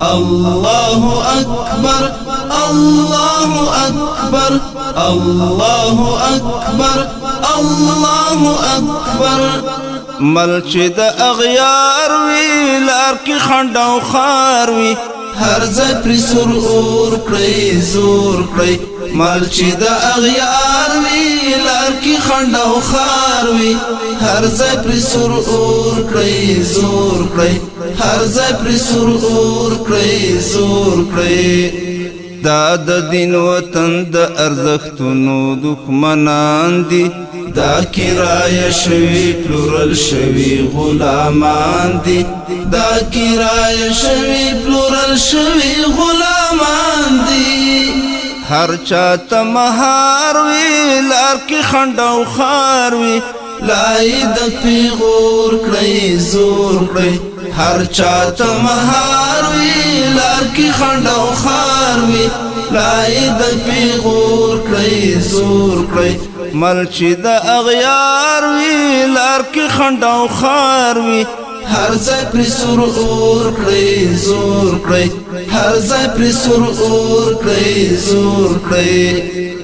الله أكبر الله أكبر الله أكبر الله أكبر ملچ د اغیار وی لار کی خنډ او خار وی هر ځای پر سر اور کړی زور کړی ملچ د اغیار وی لار کی خنډ او خار وی هر ځای پر سر اور کړی زور کړی هر ځای پر سر اور کړی زور کړی دا د دین وطن د ارزښتونو دښمنان دي دا کرایه شوی پلورل شوی غلامان دي دا کرایه شوی پلورل شوی غلامان دي هر چاته مهار وی لار کی خنډ او خار وی لای د پیغور کړی زور کړی هر چاته مهار وی لار کی خنډ او خار وی لای د پیغور کړی زور کړی ملچ د اغیار وی لار کی خنډ او خار وی هر ځای پر سر اور کړی زور کړی هر ځای پر سر اور کړی زور کړی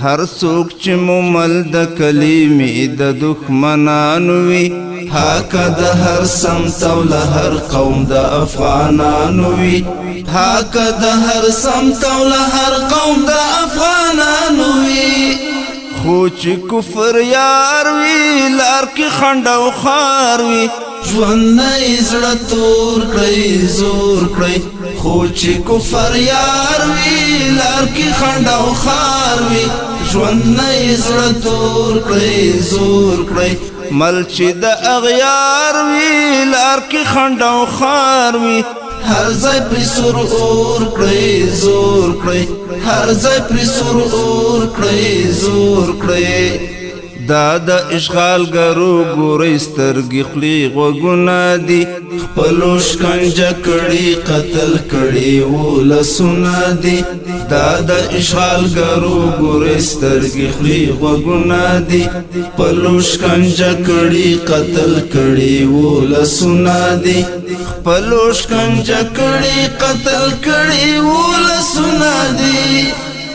هر څوک چې ممل د کلمې د دښمنانو وي حق د هر سمت او له هر قوم د افغانانو وي حق د هر سمت او له هر قوم د افغانانو وي خو چې کفر یار وی لار کی خنډ او خار وی ژوند نه زړه تور کړی زور کړی خو چې کفر یار وی لار کی خنډ او خار وی ژوند نه زړه تور کړی زور کړی ملچ د اغیار وی لار کی خنډ او خار وی هر ځای پر سر اور کړی زور کړی هر ځای پر سر اور کړی زور کړی دا د اشغال ګرو ګورې سترګې خولې غوږونه دي خپلو شکنجه کړي قتل کړي ولسونه دي دا د اشغال ګرو ګورې سترګې خولې غوږونه دي خپلو شکنجه کړي قتل کړي ولسونه دي خپلو شکنجه کړي قتل کړي ولسونه دي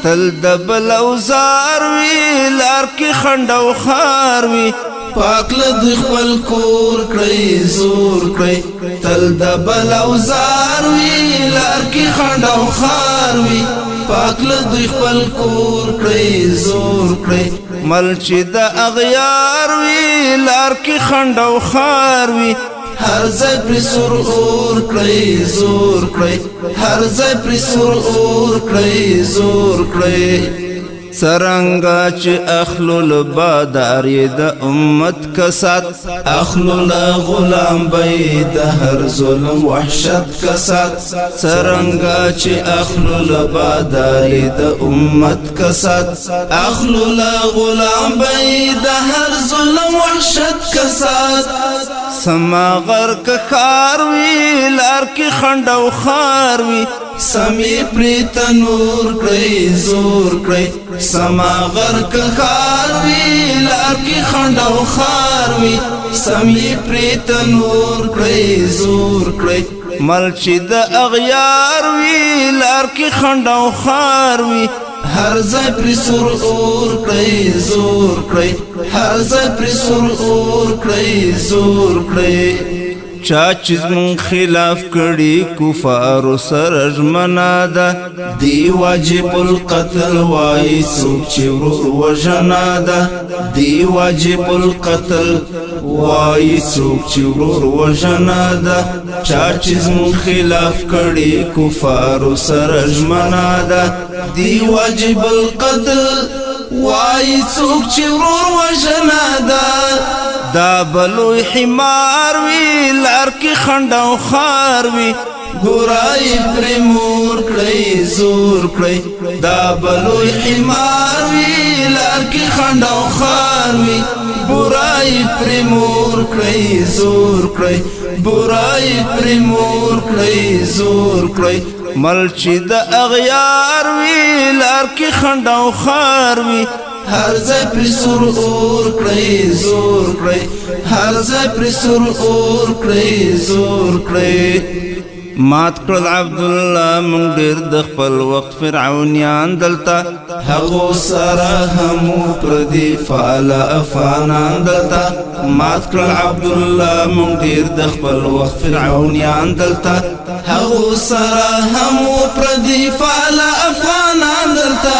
تل د بل اوزار وی لار کی خنډ او خار وی پاک له خپل کور کړی زور کړی تل د بل اوزار وی لار کی خنډ او خار وی پاک له خپل کور کړی زور کړی ملچ د اغیار وی لار کی خنډ او خار وی هر ځای پر سر اور کړی زور کړی هر ځای پر سر اور کړی زور کړی سرنګا چې اخلو لبادار د امت کسات اخلو لا غلام بی د هر ظلم وحشت کسات سرنګا چې اخلو لبادار د امت کسات اخلو لا غلام بی د هر ظلم وحشت کسات سما غر کخار وی لار کی خنډ او خار وی سمی پری تنور کړی زور کړی سما غر کخار وی لار کی خنډ او خار وی سمی پری تنور کړی زور کړی ملچ د اغیار وی لار کی خنډ او خار وی هر ځای پر سر اور کړی زور کړی هر ځای پر سر اور کړی زور کړی چا چې زمون خلاف کړي کفار سره ژمنه ده دی واجب القتل وای څوک چې ورور وژنه ده دی واجب القتل وای څوک چې ورور وژنه ده چا چې زمون خلاف کړي کفار سره ژمنه ده دی واجب القتل وای څوک چې ورور وژنه ده دا بلوی حمار وی لار کی خنډ او خار وی ګورای پر مور کړی زور کړی دا بلوی حمار وی لار کی خنډ او خار وی ګورای پر مور کړی زور کړی ګورای پر مور کړی زور کړی ملچ د اغیار وی لار کی خنډ او خار وی هر ځای پر سر اور کړی زور کړی هر ځای پر سر اور کړی زور کړی مات کړل عبدالله مونږ ډېر د خپل وخت فرعونیان دلته هغو سره همو پردي فعال افغانان دلته مات کړل عبدالله مونږ ډېر د خپل وخت فرعونیان دلته هغو سره همو پردي فعال افغانان دلته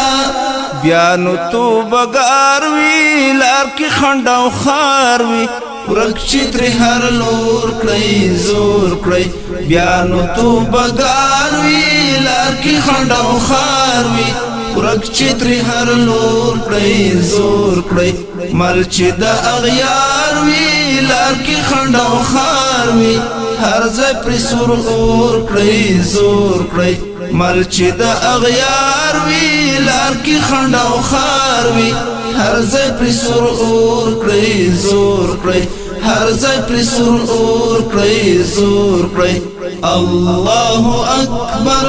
بیا نو توبګار وي لار کې خنډ او خار وي ورک چې ترې هر لور کړئ زور کړئ بیا نو توبګار وي لار کې خنډ او خار وي ورک چې ترې هر لور کړئ زور کړئ مل چې د اغیار وي لار کې خنډ او خار وي هر ځای پرې سور اور کړئ زور کړئ مل چې د اغیار وي لار کې خنډ او خار وي هر ځای پرې سور اور کړئ زور کړئ هر ځای پرې سور اور کړئ زور کړئ الله اکبر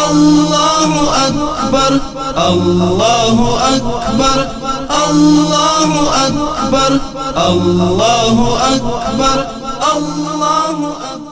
الله اکبر الله اکبر الله اکبر الله اکبر الله اکبر